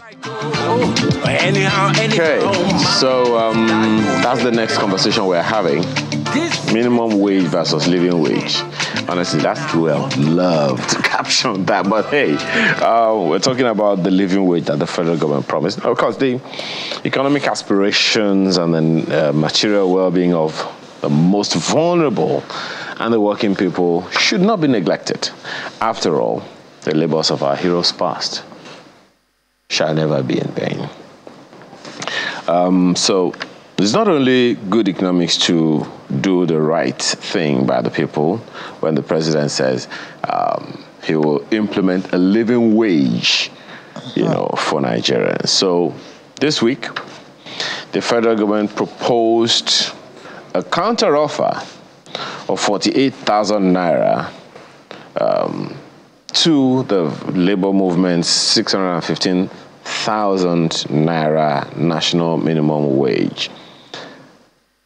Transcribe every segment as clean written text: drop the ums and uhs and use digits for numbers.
Okay, so that's the next conversation we're having. Minimum wage versus living wage. Honestly, that's love to caption that. But hey, we're talking about the living wage that the federal government promised. Of course, the economic aspirations and the material well-being of the most vulnerable and the working people should not be neglected. After all, the labors of our heroes past shall never be in vain. So it's not only good economics to do the right thing by the people when the president says he will implement a living wage, for Nigerians. So this week, the federal government proposed a counter-offer of 48,000 naira to the labor movement's 615,000 naira national minimum wage.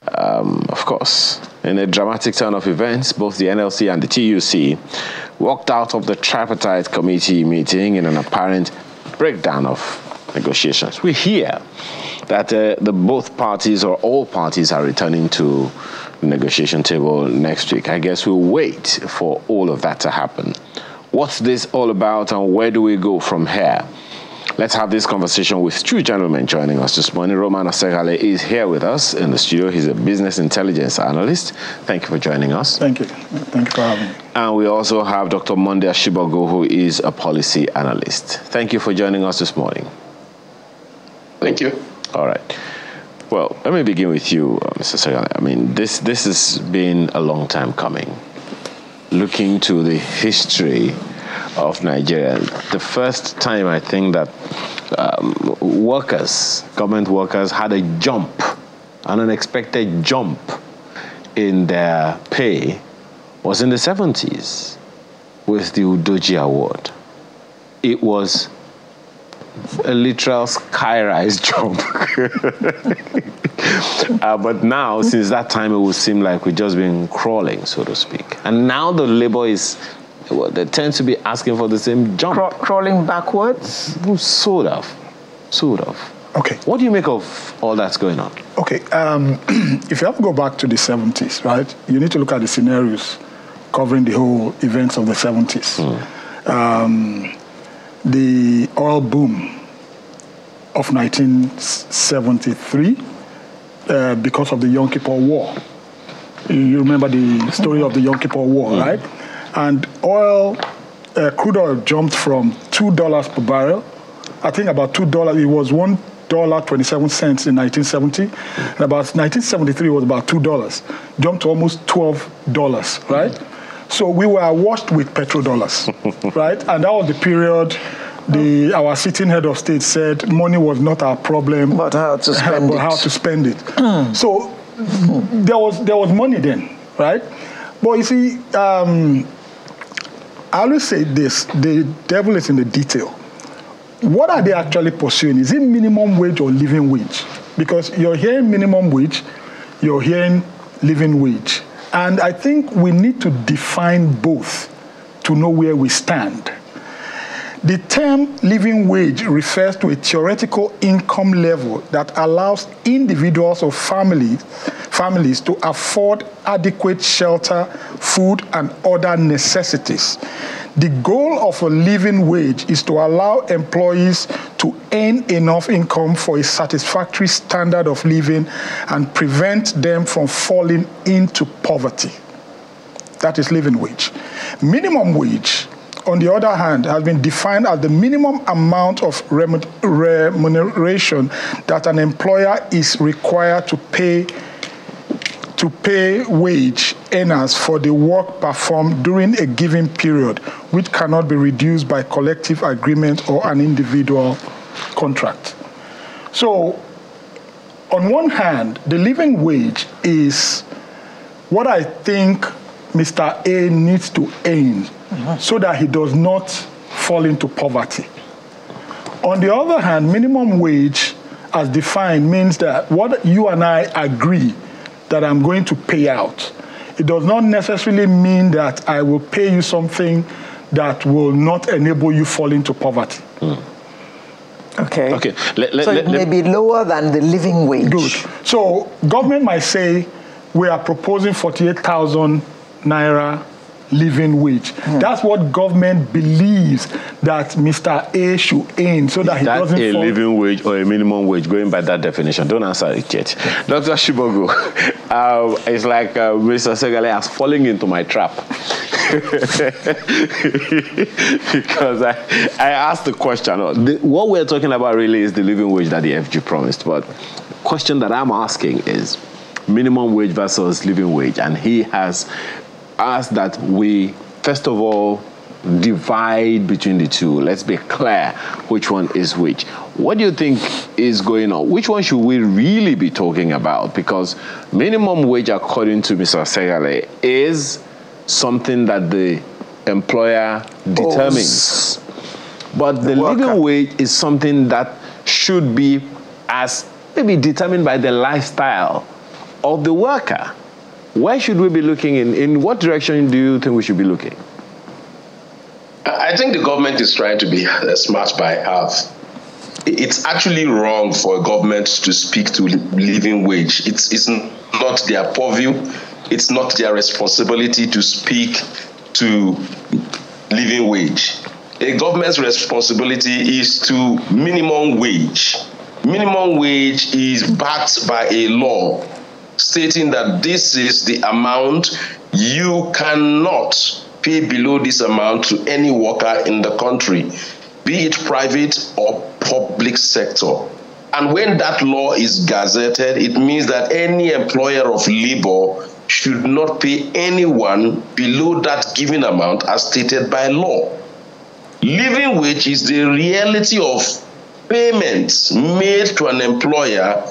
Of course, in a dramatic turn of events, both the NLC and the TUC walked out of the tripartite committee meeting in an apparent breakdown of negotiations. We hear that both parties or all parties are returning to the negotiation table next week. I guess we'll wait for all of that to happen. What's this all about and where do we go from here? Let's have this conversation with two gentlemen joining us this morning. Roman Asegale is here with us in the studio. He's a business intelligence analyst. Thank you for joining us. Thank you. Thank you for having me. And we also have Dr. Monday Ashibogo, who is a policy analyst. Thank you for joining us this morning. Thank you. All right. Well, let me begin with you, Mr. Asegale. I mean, this has been a long time coming. Looking to the history of Nigeria, the first time I think that government workers had a jump, an unexpected jump in their pay was in the 70s with the Udoji Award. It was a literal sky-rise jump. But now, since that time, it would seem like we've just been crawling, so to speak. And now the labor is, they tend to be asking for the same jump. Crawling backwards? Sort of. Okay. What do you make of all that's going on? Okay. If you have to go back to the 70s, right, you need to look at the scenarios covering the whole events of the 70s. The oil boom of 1973 because of the Yom Kippur War. You remember the story of the Yom Kippur War, right? And crude oil jumped from $2 per barrel. I think about $2. It was $1.27 in 1970. And about 1973, it was about $2. Jumped to almost $12, right? So we were washed with petrodollars, right? And that was the period our sitting head of state said money was not our problem, but how to spend it. How to spend it. So there was money then, right? But you see, I always say this: the devil is in the detail. What are they actually pursuing? Is it minimum wage or living wage? Because you're hearing minimum wage, you're hearing living wage. And I think we need to define both to know where we stand. The term living wage refers to a theoretical income level that allows individuals or families to afford adequate shelter, food, and other necessities. The goal of a living wage is to allow employees to earn enough income for a satisfactory standard of living and prevent them from falling into poverty. That is living wage. Minimum wage, on the other hand, has been defined as the minimum amount of remuneration that an employer is required to pay wage earners for the work performed during a given period, which cannot be reduced by collective agreement or an individual contract. So, on one hand, the living wage is what I think Mr. A needs to earn so that he does not fall into poverty. On the other hand, minimum wage, as defined, means that what you and I agree that I'm going to pay out. It does not necessarily mean that I will pay you something that will not enable you fall into poverty. Okay. Okay. So it may be lower than the living wage. Good. So government might say we are proposing 48,000 naira living wage. That's what government believes that Mr. A should earn, so that he doesn't a fall. living wage or a minimum wage, going by that definition? Don't answer it yet. Dr. Shibogo, it's like Mr. Segale has fallen into my trap. Because I asked the question. What we're talking about really is the living wage that the FG promised. But the question that I'm asking is minimum wage versus living wage. And he has asked that we, first of all, divide between the two. Let's be clear which one is which. What do you think is going on? Which one should we really be talking about? Because minimum wage, according to Mr. Segale, is something that the employer determines. But the living wage is something that should be as maybe determined by the lifestyle of the worker. Where should we be looking in what direction do you think we should be looking? I think the government is trying to be smart by half. It's actually wrong for a government to speak to living wage. It's not their purview. It's not their responsibility to speak to living wage. A government's responsibility is to minimum wage. Minimum wage is backed by a law stating that this is the amount. You cannot pay below this amount to any worker in the country, be it private or public sector. And when that law is gazetted, it means that any employer of labor should not pay anyone below that given amount as stated by law. Living wage is the reality of payments made to an employer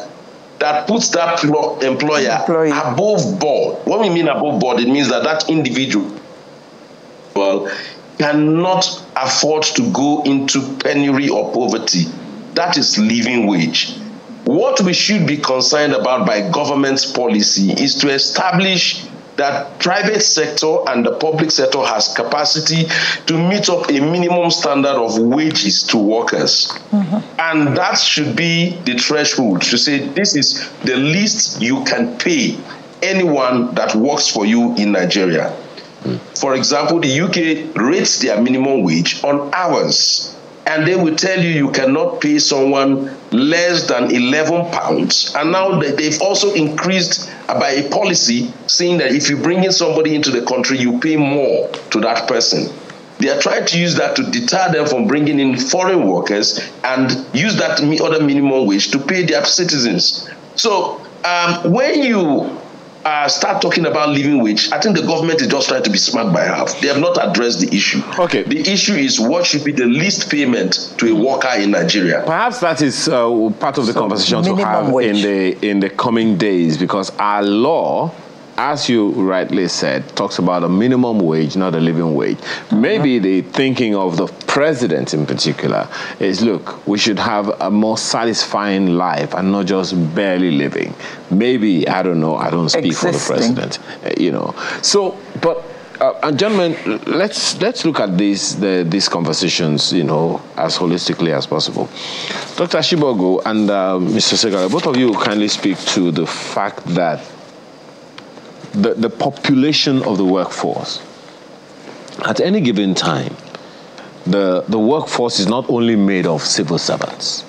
that puts that employer above board. What we mean above board, it means that that individual cannot afford to go into penury or poverty. That is living wage. What we should be concerned about by government's policy is to establish that private sector and the public sector has capacity to meet up a minimum standard of wages to workers. And that should be the threshold to say this is the least you can pay anyone that works for you in Nigeria. For example, the UK rates their minimum wage on hours. And they will tell you cannot pay someone less than 11 pounds. And now they've also increased by a policy saying that if you bring in somebody into the country, you pay more to that person. They are trying to use that to deter them from bringing in foreign workers and use that other minimum wage to pay their citizens. So when you start talking about living wage, I think the government is just trying to be smart by half. They have not addressed the issue. Okay. The issue is what should be the least payment to a worker in Nigeria. Perhaps that is part of the conversation to have in the coming days, because our law, as you rightly said, talks about a minimum wage, not a living wage. Maybe the thinking of the president in particular is, look, we should have a more satisfying life and not just barely living. Maybe, I don't know, I don't speak for the president, So, but, and gentlemen, let's look at these conversations, as holistically as possible. Dr. Shibogo and Mr. Segale, both of you kindly speak to the fact that the population of the workforce. At any given time, the workforce is not only made of civil servants.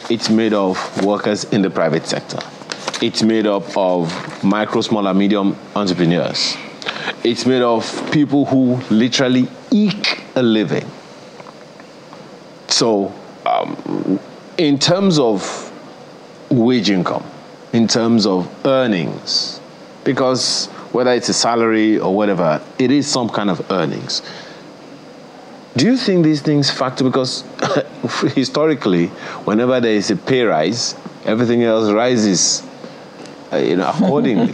It's made of workers in the private sector. It's made up of micro, small, and medium entrepreneurs. It's made of people who literally eke a living. So, in terms of wage income, in terms of earnings, because whether it's a salary or whatever, it is some kind of earnings. Do you think these things factor? Because historically, whenever there is a pay rise, everything else rises, accordingly.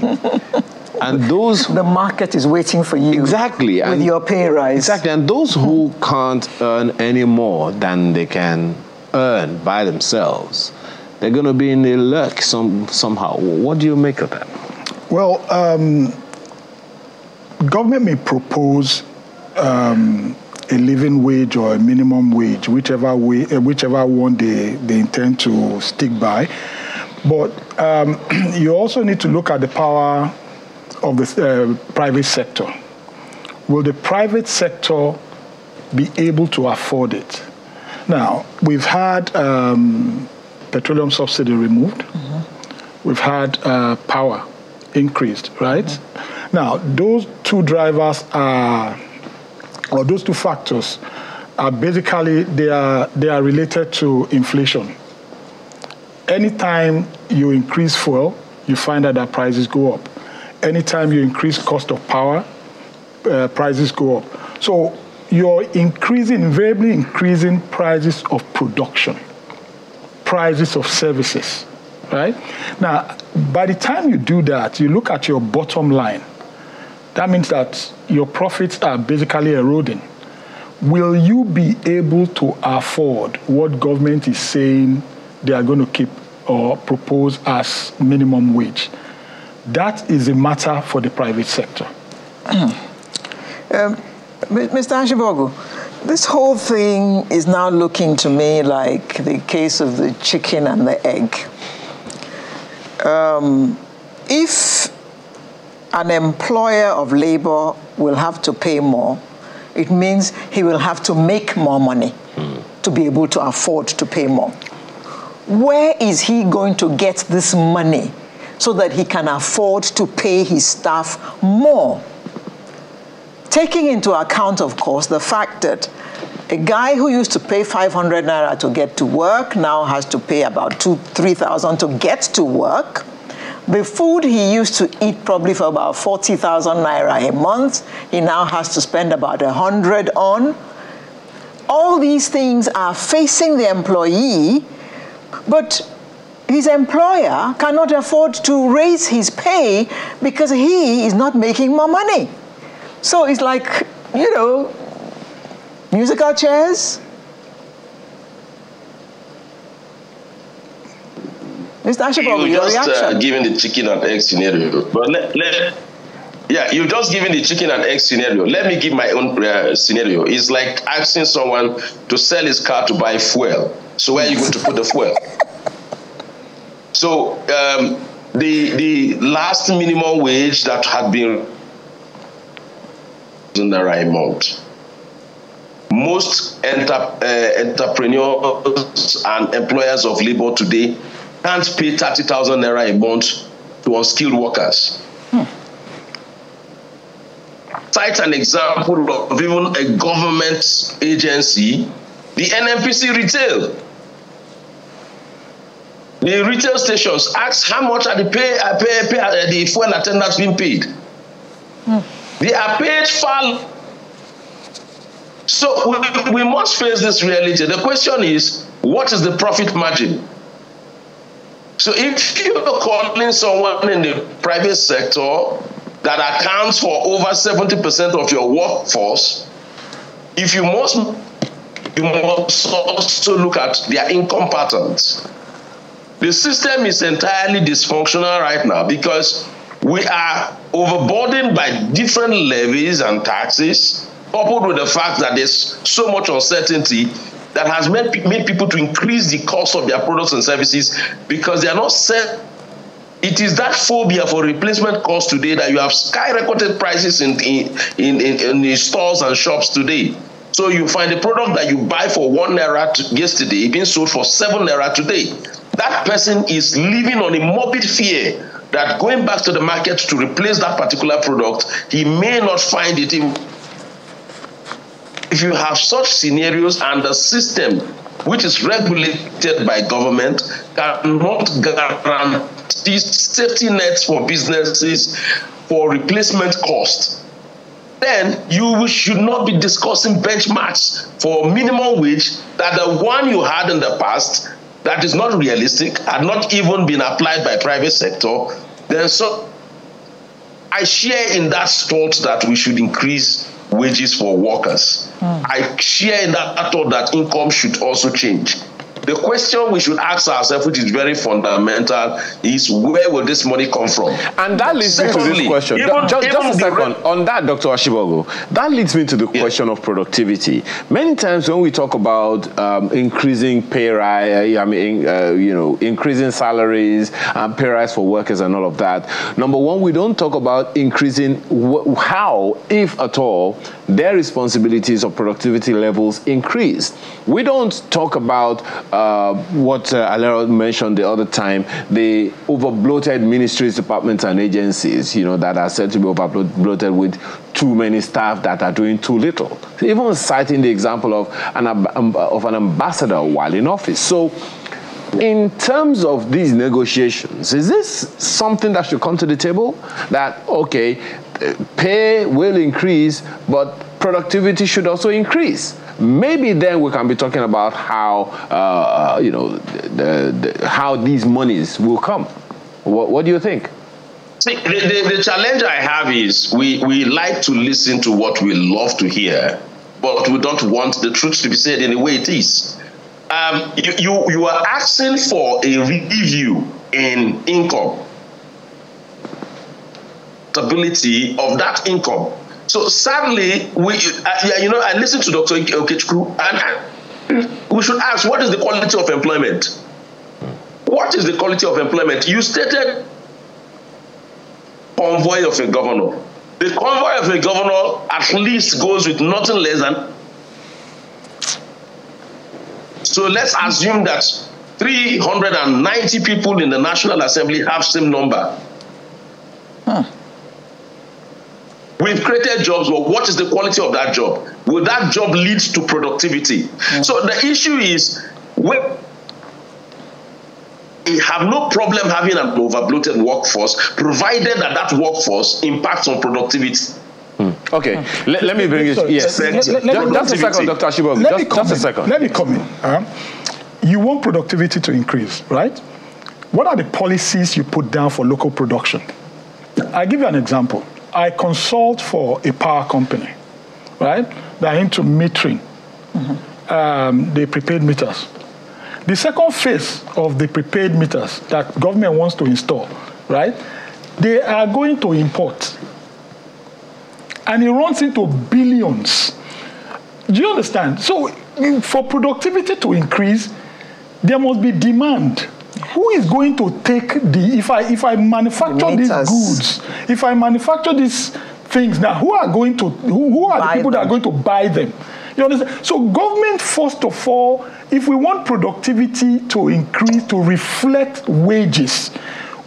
And the market is waiting for you. Exactly. With your pay rise. Exactly. And those who can't earn any more than they can earn by themselves, they're going to be in a lurk somehow. What do you make of that? Well, government may propose a living wage or a minimum wage, whichever one they intend to stick by. But you also need to look at the power of the private sector. Will the private sector be able to afford it? Now, we've had petroleum subsidy removed. Mm-hmm. We've had power increased, right? Mm-hmm. Now, those two drivers or those two factors are basically, they are related to inflation. Anytime you increase fuel, you find that prices go up. Anytime you increase cost of power, prices go up. So you're invariably increasing prices of production, prices of services, right? Now, by the time you do that, you look at your bottom line. That means that your profits are basically eroding. Will you be able to afford what government is saying they are going to keep or propose as minimum wage? That is a matter for the private sector. Mr. Ashibogu, this whole thing is now looking to me like the case of the chicken and the egg. If an employer of labor will have to pay more, it means he will have to make more money to be able to afford to pay more. Where is he going to get this money so that he can afford to pay his staff more? Taking into account, of course, the fact that a guy who used to pay 500 naira to get to work now has to pay about 2,000-3,000 to get to work. The food he used to eat probably for about 40,000 naira a month, he now has to spend about 100 on. All these things are facing the employee, but his employer cannot afford to raise his pay because he is not making more money. So it's like, you know, musical chairs. Mr. Ashibogu, your reaction? Given the chicken and egg scenario. But you've just given the chicken and egg scenario. Let me give my own scenario. It's like asking someone to sell his car to buy fuel. So where are you going to put the fuel? So the last minimum wage that had been in the right amount. Most entrepreneurs and employers of labor today can't pay 30,000 naira a month to unskilled workers. Cite an example of even a government agency, the NNPC retail. The retail stations ask how much are the fuel attendants being paid. They are paid far. So we must face this reality. The question is, what is the profit margin? So if you're calling someone in the private sector that accounts for over 70% of your workforce, you must also look at their income patterns. The system is entirely dysfunctional right now because we are overburdened by different levies and taxes, coupled with the fact that there's so much uncertainty that has made people to increase the cost of their products and services because they are not set. It is that phobia for replacement cost today that you have skyrocketed prices in the stores and shops today. So you find a product that you buy for 1 naira yesterday being sold for 7 naira today. That person is living on a morbid fear that going back to the market to replace that particular product, he may not find it. If you have such scenarios and the system, which is regulated by government, cannot guarantee safety nets for businesses for replacement cost, then you should not be discussing benchmarks for minimum wage that the one you had in the past that is not realistic, had not even been applied by private sector. Then so I share in that thought that we should increase wages for workers. I share in that thought that income should also change. The question we should ask ourselves, which is very fundamental, is where will this money come from? And that leads me to this question. Just a second. On that, Dr. Ashibogo, that leads me to the question of productivity. Many times when we talk about increasing pay rise, increasing salaries and pay rise for workers and all of that, number one, we don't talk about increasing how, if at all, their responsibilities or productivity levels increase. We don't talk about what Alero mentioned the other time, the over-bloated ministries, departments, and agencies, that are said to be over-bloated with too many staff that are doing too little. Even citing the example of an ambassador while in office. So, in terms of these negotiations, is this something that should come to the table? That, okay, pay will increase, but productivity should also increase. Maybe then we can be talking about how, how these monies will come. What do you think? See, the challenge I have is we like to listen to what we love to hear, but we don't want the truth to be said in the way it is. You are asking for a review in income, stability of that income. So sadly, I listened to Dr. Okechukwu, and we should ask, what is the quality of employment? What is the quality of employment? You stated convoy of a governor. The convoy of a governor at least goes with nothing less than. So let's assume that 390 people in the National Assembly have same number. We've created jobs, but what is the quality of that job? Will that job lead to productivity? So the issue is, we have no problem having an over-bloated workforce, provided that workforce impacts on productivity. Okay, let me bring it. Yes, just a second, Dr. Ashibogo. Just a second. Let me come in. You want productivity to increase, right? What are the policies you put down for local production? I'll give you an example. I consult for a power company, right? They're into metering, the prepaid meters. The second phase of the prepaid meters that government wants to install, right? They are going to import. And it runs into billions. Do you understand? So for productivity to increase, there must be demand. Who is going to take if I manufacture these goods, if I manufacture these things now, who are the people that are going to buy them? You understand? So government, first of all, if we want productivity to increase, to reflect wages,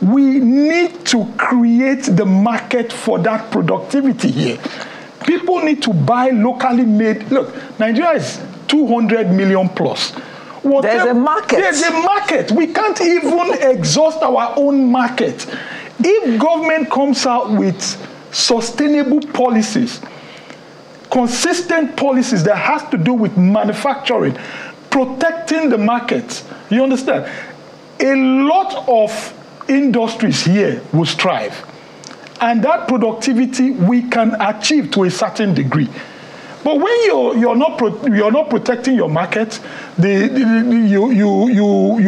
we need to create the market for that productivity here. People need to buy locally made. Look, Nigeria is 200 million plus. There's a market. There's a market. We can't even exhaust our own market. If government comes out with sustainable policies, consistent policies that has to do with manufacturing, protecting the market, you understand? A lot of industries here will strive. And that productivity we can achieve to a certain degree. But when you're not protecting your market, you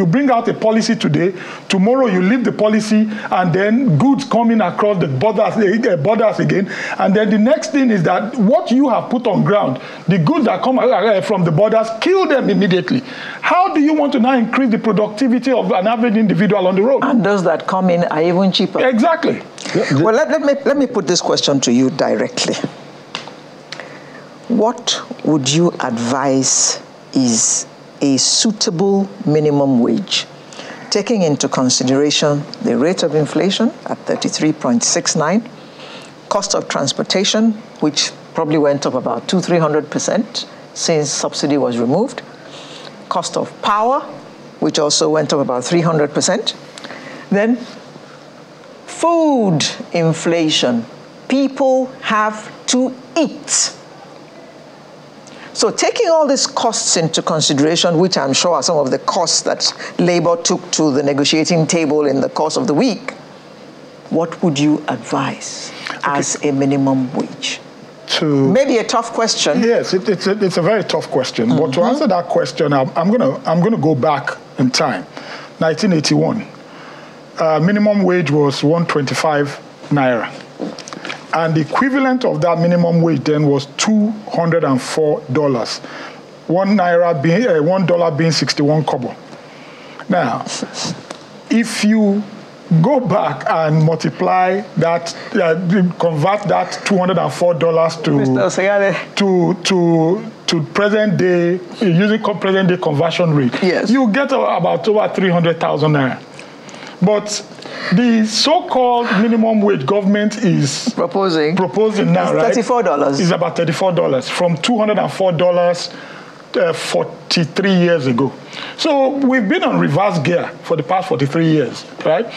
bring out a policy today, tomorrow you leave the policy, and then goods coming across the borders again, and then the next thing is that what you have put on ground, the goods that come from the borders, kill them immediately. How do you want to now increase the productivity of an average individual on the road? And those that come in are even cheaper. Exactly. Well, let me put this question to you directly. What would you advise is a suitable minimum wage, taking into consideration the rate of inflation at 33.69, cost of transportation, which probably went up about 200-300% since subsidy was removed, cost of power, which also went up about 300%, then food inflation. People have to eat. So taking all these costs into consideration, which I'm sure are some of the costs that Labour took to the negotiating table in the course of the week, what would you advise as a minimum wage? to... Maybe a tough question. Yes, it's a very tough question. But to answer that question, I'm gonna go back in time. 1981. Minimum wage was 125 naira. And the equivalent of that minimum wage then was $204. $1 being 61 kobo. Now, if you go back and multiply that, convert that $204 to present day, using present day conversion rate, yes, you get about over 300,000 naira. But the so-called minimum wage government is proposing now, right? $34. Is about $34 from $204 43 years ago. So we've been on reverse gear for the past 43 years, right?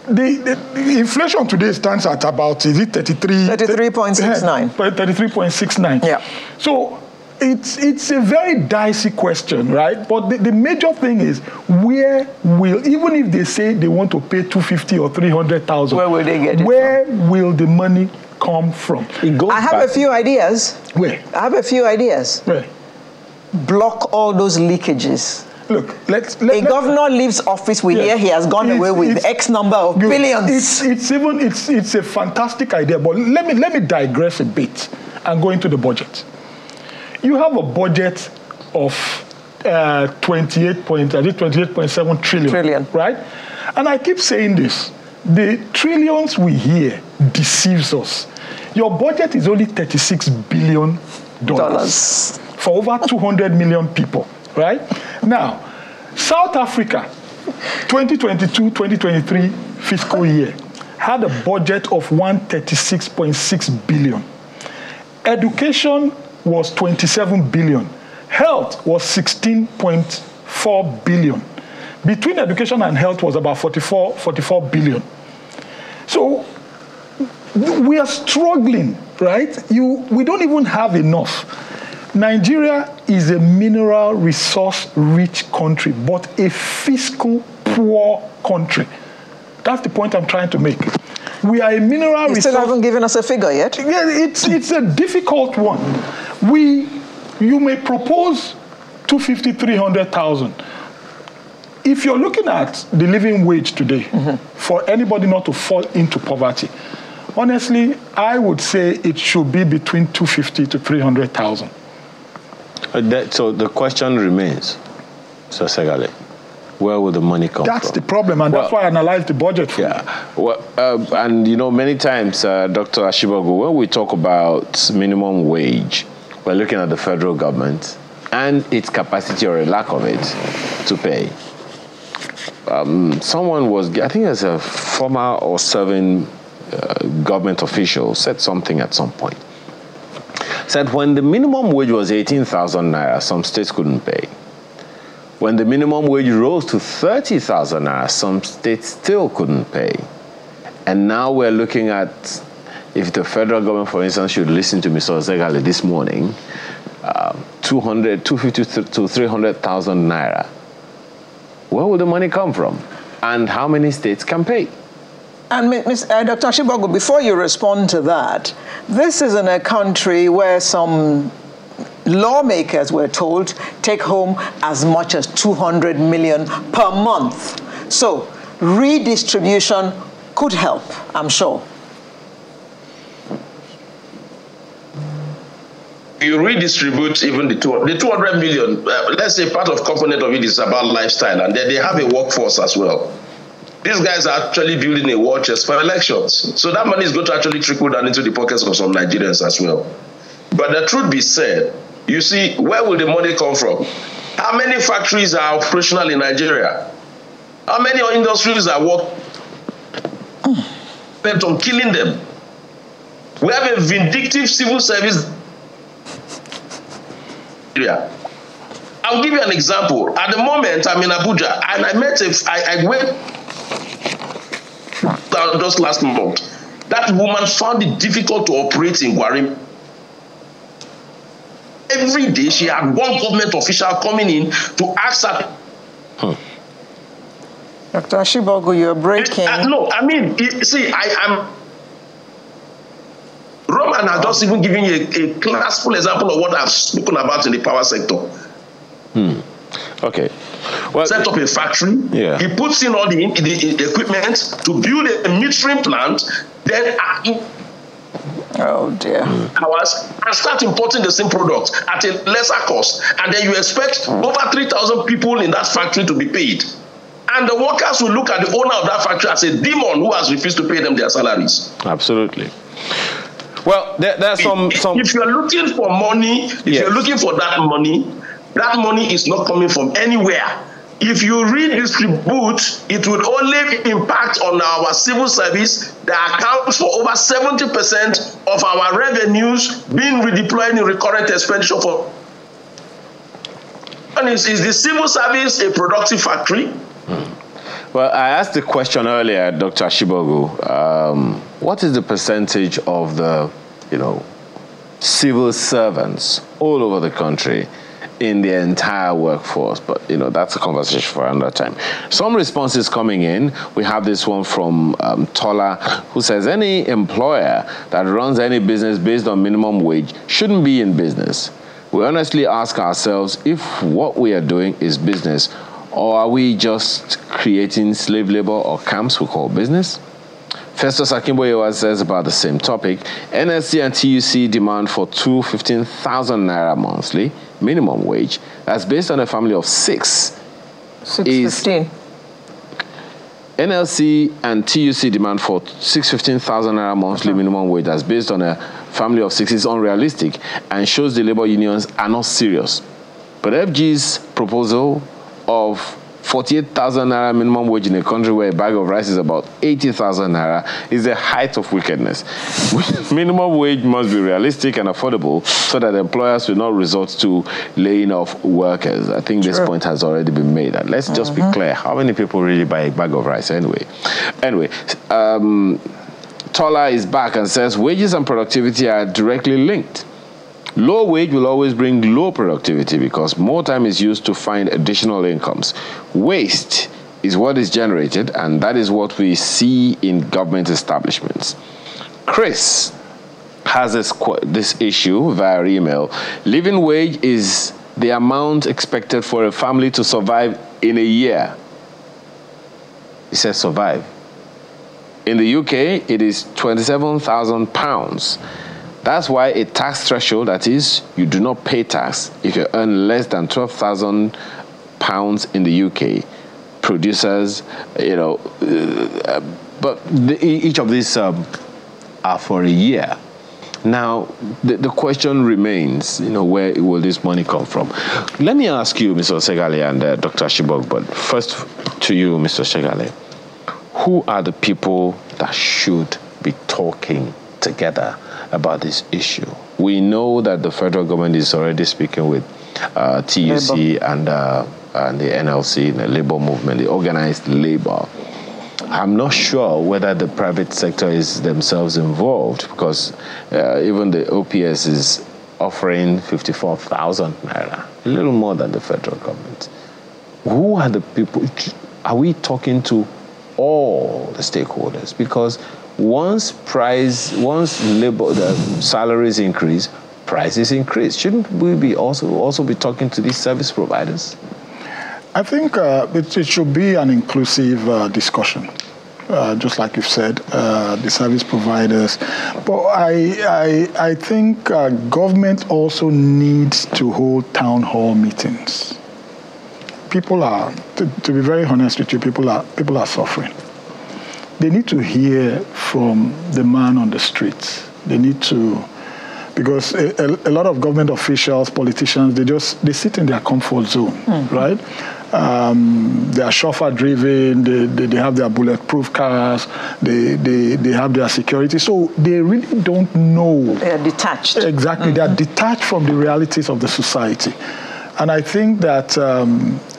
The inflation today stands at about, is it 33.69. 33.69. Yeah. So it's a very dicey question, right? But the major thing is, where will, even if they say they want to pay 250 or 300,000, where will they get it Where will the money come from? I have a few ideas. Where? I have a few ideas. Where? Block all those leakages. Look, a governor leaves office, we hear he has gone away with X number of billions. It's a fantastic idea, but let me digress a bit and go into the budget. You have a budget of 28.7 trillion, right? And I keep saying this: the trillions we hear deceives us. Your budget is only $36 billion for over 200 million people, right? Now, South Africa, 2022-2023 fiscal year, had a budget of 136.6 billion. Education was 27 billion. Health was 16.4 billion. Between education and health was about 44 billion. So we are struggling, right? We don't even have enough. Nigeria is a mineral resource rich country, but a fiscal poor country. That's the point I'm trying to make. We are a mineral resource. You still haven't given us a figure yet? Yeah, it's a difficult one. You may propose 250, 300,000. If you're looking at the living wage today, for anybody not to fall into poverty, honestly, I would say it should be between 250 to 300,000. So the question remains, Sir Segale, where will the money come from? That's the problem, and that's why I analyzed the budget for you. Well, and you know, many times, Dr. Ashibagu, when we talk about minimum wage, we're looking at the federal government and its capacity or a lack of it to pay. Someone was, I think as a former or serving government official, said something at some point. Said when the minimum wage was 18,000 naira, some states couldn't pay. When the minimum wage rose to 30,000 naira, some states still couldn't pay. And now we're looking at, if the federal government, for instance, should listen to Mr. Zegale this morning, 250 to 300,000 naira. Where will the money come from? And how many states can pay? And Dr. Ashibagu, before you respond to that, this is in a country where some lawmakers, we're told, take home as much as 200 million per month. So redistribution could help, I'm sure. You redistribute even the 200 million, let's say part of component of it is about lifestyle, and then they have a workforce as well. These guys are actually building a war chest for elections. So that money is going to actually trickle down into the pockets of some Nigerians as well. But the truth be said, you see, where will the money come from? How many factories are operational in Nigeria? How many industries are bent on killing them? We have a vindictive civil service. I'll give you an example. At the moment, I'm in Abuja, and I went just last month. That woman found it difficult to operate in Gwari. Every day, she had one government official coming in to ask her. Dr. Ashibagu, you're breaking. No, I mean, see, Roman has just even giving you a classical example of what I've spoken about in the power sector. Okay. Well, set up a factory. Yeah. He puts in all the equipment to build a midstream plant. Then oh dear. Hours and start importing the same product at a lesser cost. And then you expect over 3,000 people in that factory to be paid. And the workers will look at the owner of that factory as a demon who has refused to pay them their salaries. Absolutely. Well, there's some. If you're looking for money, you're looking for that money is not coming from anywhere. If you redistribute, it would only impact on our civil service that accounts for over 70% of our revenues being redeployed in recurrent expenditure for. And is the civil service a productive factory? Well, I asked the question earlier, Dr. Ashibogu. What is the percentage of the, civil servants all over the country in the entire workforce? But, that's a conversation for another time. Some responses coming in. We have this one from Tola, who says, any employer that runs any business based on minimum wage shouldn't be in business. We honestly ask ourselves if what we are doing is business, or are we just creating slave labor or camps we call business? Festus Akimboyewa says about the same topic, NLC and TUC demand for 15,000 naira monthly minimum wage. That's based on a family of 6. 615. NLC and TUC demand for 15,000 naira monthly minimum wage. That's based on a family of 6 is unrealistic and shows the labor unions are not serious. But FG's proposal of 48,000 naira minimum wage in a country where a bag of rice is about 80,000 naira is the height of wickedness. Minimum wage must be realistic and affordable so that employers will not resort to laying off workers. I think this point has already been made. And let's just be clear. How many people really buy a bag of rice anyway? Tola is back and says wages and productivity are directly linked. Low wage will always bring low productivity because more time is used to find additional incomes. Waste is what is generated, and that is what we see in government establishments. Chris has this issue via email. Living wage is the amount expected for a family to survive in a year. He says survive. In the UK, it is £27,000. That's why a tax threshold, that is, you do not pay tax if you earn less than £12,000 in the UK, produces, but each of these are for a year. Now, the question remains, where will this money come from? Let me ask you, Mr. Segale and Dr. Ashibog, but first to you, Mr. Segale. Who are the people that should be talking together about this issue? We know that the federal government is already speaking with TUC and the NLC, the labor movement, the organized labor. I'm not sure whether the private sector is themselves involved because even the OPS is offering 54,000 naira, a little more than the federal government. Who are the people? Are we talking to all the stakeholders? Because once labor, the salaries increase, prices increase. Shouldn't we be also be talking to these service providers? I think it should be an inclusive discussion, just like you've said, the service providers. But I think government also needs to hold town hall meetings. People are, to be very honest with you, people are suffering. They need to hear from the man on the streets. They need to, because a lot of government officials, politicians, they sit in their comfort zone, right? They are chauffeur-driven. They have their bulletproof cars. They have their security. So they really don't know. They are detached. Exactly. They are detached from the realities of the society. And I think that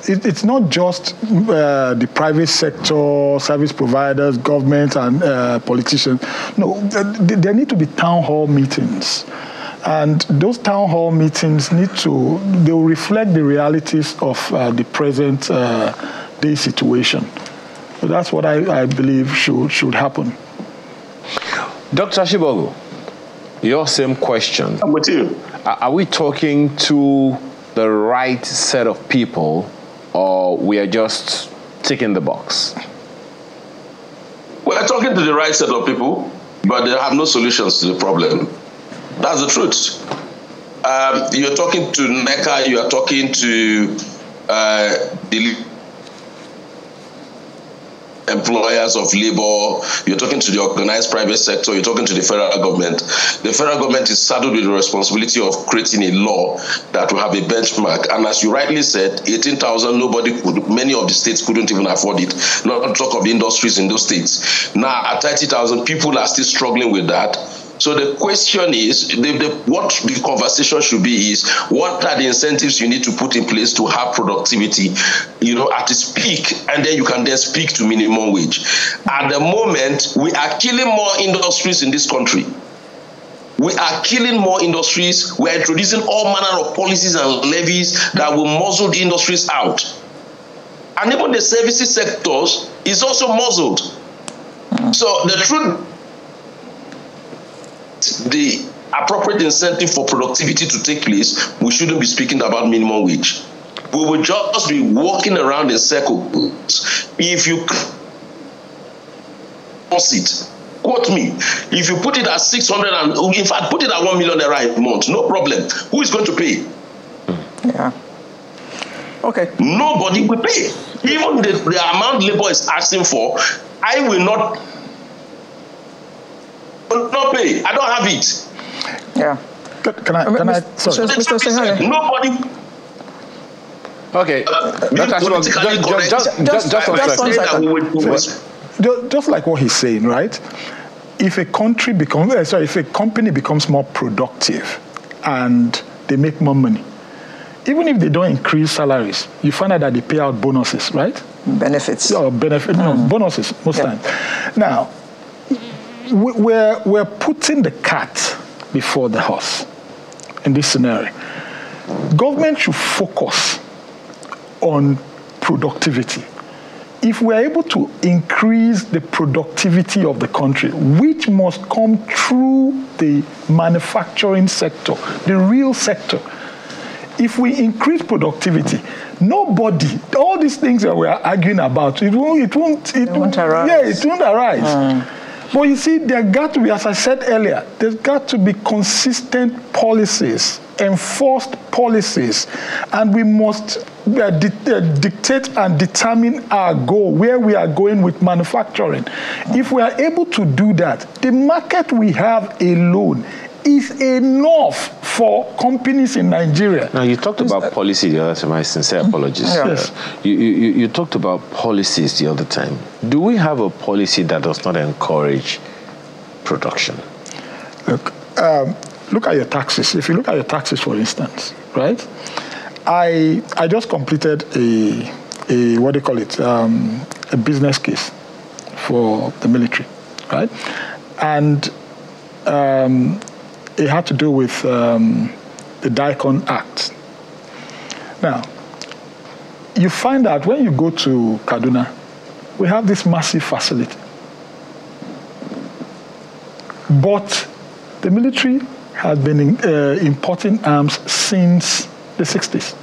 it's not just the private sector, service providers, government, and politicians. No, there need to be town hall meetings. And those town hall meetings they'll reflect the realities of the present day situation. So that's what I believe should happen. Dr. Ashibogu, your same question. I'm with you. Are we talking to the right set of people, or we are just ticking the box? We're talking to the right set of people, but they have no solutions to the problem. That's the truth. You're talking to NECA, you are talking to the employers of labor, you're talking to the organized private sector, you're talking to the federal government. The federal government is saddled with the responsibility of creating a law that will have a benchmark. And as you rightly said, 18,000, many of the states couldn't even afford it, not to talk of the industries in those states. Now, at 30,000, people are still struggling with that. So the question is, what the conversation should be is, what are the incentives you need to put in place to have productivity, at its peak, and then you can then speak to minimum wage. At the moment, we are killing more industries in this country. We are killing more industries. We are introducing all manner of policies and levies that will muzzle the industries out. And even the services sectors is also muzzled. So the truth, the appropriate incentive for productivity to take place, we shouldn't be speaking about minimum wage. We will just be walking around in circles. If you quote me, if you put it at 600 and in fact put it at 1 million naira a month, no problem. Who is going to pay? Yeah. Okay. Nobody will pay. Even the amount labor is asking for, I will not pay. I don't have it. Yeah. Can I sorry. Mr. Sehale. Nobody. Okay. Just like what he's saying, right? If a country becomes, if a company becomes more productive and they make more money, even if they don't increase salaries, you find out that they pay out bonuses, right? Benefits. Bonuses most times. Now, we're putting the cart before the horse in this scenario. Government should focus on productivity. If we're able to increase the productivity of the country, which must come through the manufacturing sector, the real sector, if we increase productivity, nobody, all these things that we are arguing about, it won't arise. Yeah, it won't arise. But you see, there got to be, as I said earlier, there's got to be consistent policies, enforced policies, and we must dictate and determine our goal, where we are going with manufacturing. If we are able to do that, the market we have alone is enough for companies in Nigeria. Now, you talked about policy the other time. My sincere apologies. Yes. You talked about policies the other time. Do we have a policy that does not encourage production? Look at your taxes. If you look at your taxes, for instance, right? I just completed a what do you call it? A business case for the military, right? And it had to do with the DICON Act. Now, you find out when you go to Kaduna, we have this massive facility. But the military has been importing arms since the 60s,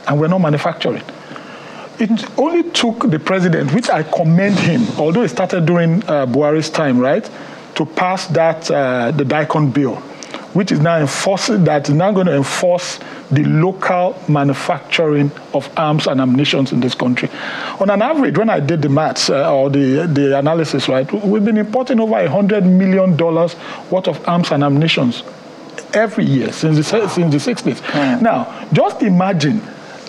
and we're not manufacturing. It only took the president, which I commend him, although it started during Buhari's time, right, to pass that the DICON bill, which is now going to enforce the local manufacturing of arms and ammunition in this country. On an average, when I did the maths or the analysis, right, we've been importing over $100 million worth of arms and ammunition every year since the 60s. Now, just imagine.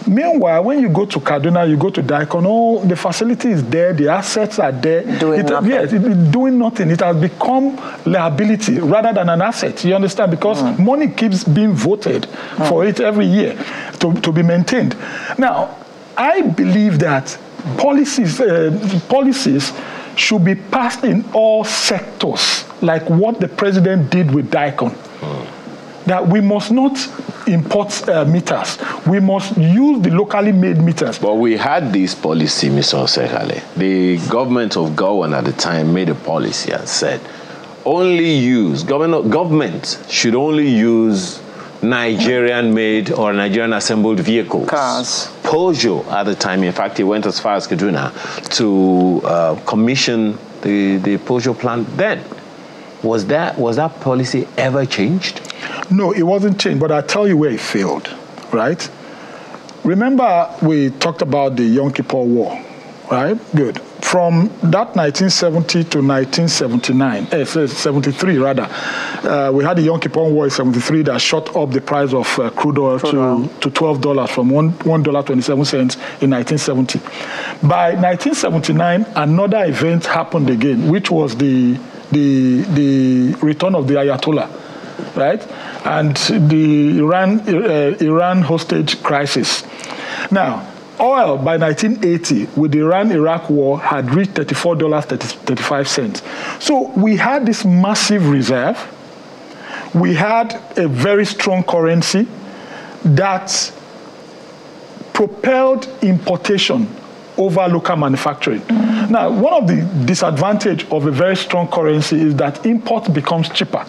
Meanwhile, when you go to Kaduna, you go to DICON, all the facility is there, the assets are there. Doing nothing. It has become liability rather than an asset. You understand? Because money keeps being voted for it every year to be maintained. Now, I believe that policies should be passed in all sectors, like what the president did with DICON. That we must not import meters. We must use the locally made meters. But we had this policy, Mr. Sehale. The government of Gowon at the time made a policy and said, only use, government should only use Nigerian-made or Nigerian-assembled vehicles. Cars. Peugeot at the time, in fact, he went as far as Kaduna to commission the Peugeot plant then. Was that policy ever changed? No, it wasn't changed, but I'll tell you where it failed, right? Remember we talked about the Yom Kippur War, right? Good. From that 1970 to 1979, 73 rather, we had the Yom Kippur War in 73 that shot up the price of crude oil to $12 from $1.27 in 1970. By 1979, another event happened again, which was the return of the Ayatollah, right? And the Iran hostage crisis. Now, oil by 1980 with the Iran-Iraq war had reached $34.35. So we had this massive reserve. We had a very strong currency that propelled importation over local manufacturing. Now, one of the disadvantages of a very strong currency is that import becomes cheaper.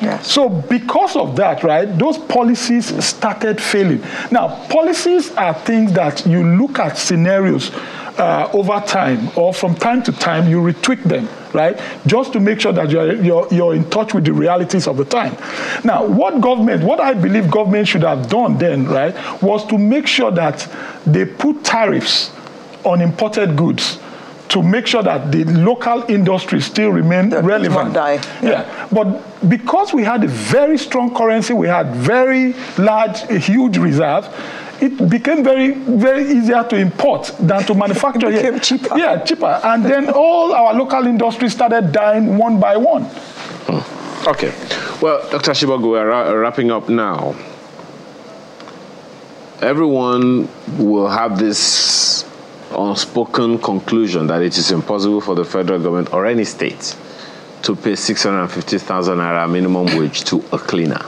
Yes. So because of that, right, those policies started failing. Now, policies are things that you look at scenarios over time, or from time to time, you retweak them, right, just to make sure that you're in touch with the realities of the time. Now, what I believe government should have done then, right, was to make sure that they put tariffs on imported goods to make sure that the local industry still remain relevant. Yeah, but because we had a very strong currency, we had very large, huge reserve, it became very, very easier to import than to manufacture. It became cheaper. Yeah, cheaper. And then all our local industries started dying one by one. Okay. Well, Dr. Shibogu, we're wrapping up now. Everyone will have this unspoken conclusion that it is impossible for the federal government or any state to pay 650,000 naira minimum wage to a cleaner.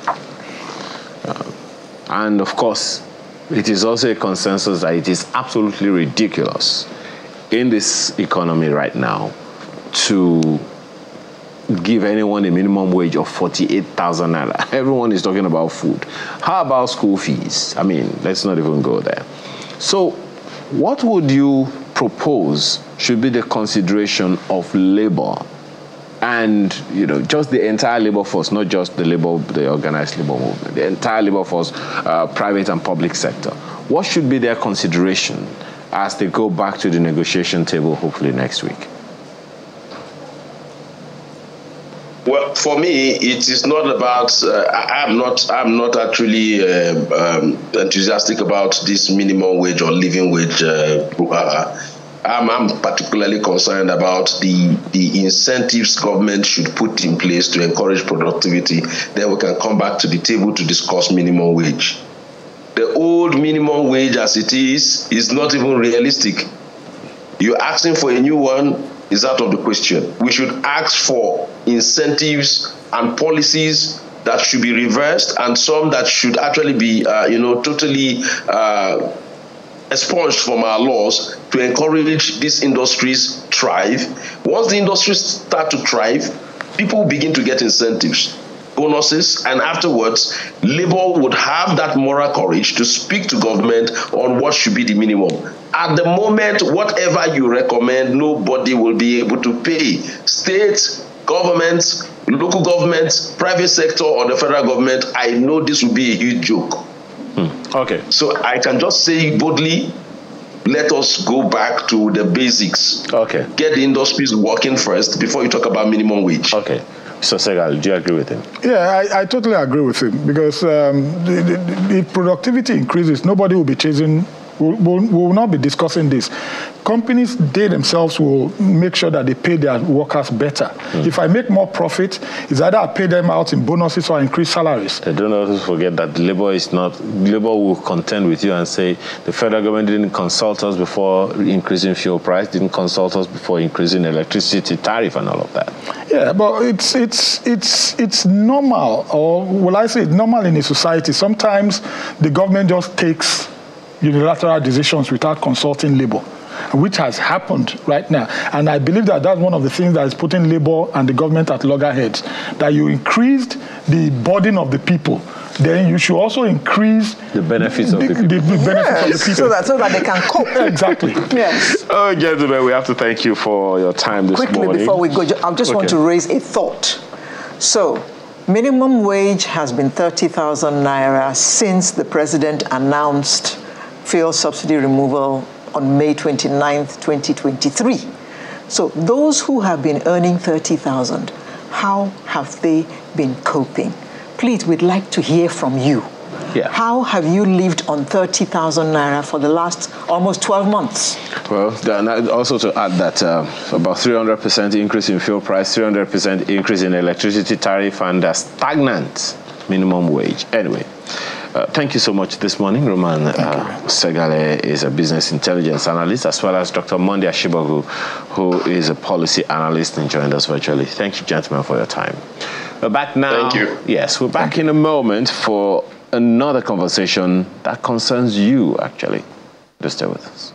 And of course, it is also a consensus that it is absolutely ridiculous in this economy right now to give anyone a minimum wage of 48,000 naira. Everyone is talking about food. How about school fees? I mean, let's not even go there. So what would you propose should be the consideration of labor and, you know, just the entire labor force, not just the organized labor movement, the entire labor force, private and public sector? What should be their consideration as they go back to the negotiation table, hopefully next week? Well, for me, it is not about. I'm not actually enthusiastic about this minimum wage or living wage. I'm particularly concerned about the incentives government should put in place to encourage productivity. Then we can come back to the table to discuss minimum wage. The old minimum wage as it is not even realistic. You're asking for a new one is out of the question. We should ask for incentives and policies that should be reversed, and some that should actually be, totally expunged from our laws to encourage these industries thrive. Once the industries start to thrive, people begin to get incentives, bonuses, and afterwards, labor would have that moral courage to speak to government on what should be the minimum. At the moment, whatever you recommend, nobody will be able to pay. States, governments, local governments, private sector, or the federal government, I know this will be a huge joke. Okay. So I can just say boldly, let us go back to the basics. Okay. Get the industries working first before you talk about minimum wage. Okay. So Segal, do you agree with him? Yeah, I totally agree with him, because if productivity increases, nobody will be chasing. We'll not be discussing this. Companies, they themselves will make sure that they pay their workers better. If I make more profit, it's either I pay them out in bonuses or increase salaries. They don't also forget that labor will contend with you and say the federal government didn't consult us before increasing fuel price, didn't consult us before increasing electricity tariff and all of that. Yeah, but it's normal, or will I say it's normal in a society. Sometimes the government just takes unilateral decisions without consulting labor. which has happened right now. And I believe that that's one of the things that is putting Labour and the government at loggerheads, that you increased the burden of the people, then you should also increase the benefits of the people. The benefits of the people. So that they can cope. Exactly. Yes. Oh, gentlemen, we have to thank you for your time this morning. Quickly, before we go, I just want to raise a thought. So, minimum wage has been 30,000 naira since the president announced fuel subsidy removal on May 29th, 2023. So, those who have been earning 30,000, how have they been coping? Please, we'd like to hear from you. Yeah. How have you lived on 30,000 naira for the last almost 12 months? Well, also to add that about 300% increase in fuel price, 300% increase in electricity tariff, and a stagnant minimum wage. Anyway, thank you so much this morning. Roman Segale is a business intelligence analyst, as well as Dr. Monday Ashibogu, who is a policy analyst and joined us virtually. Thank you, gentlemen, for your time. We're back now. Thank you. Yes, we're back in a moment for another conversation that concerns you, actually. Just stay with us.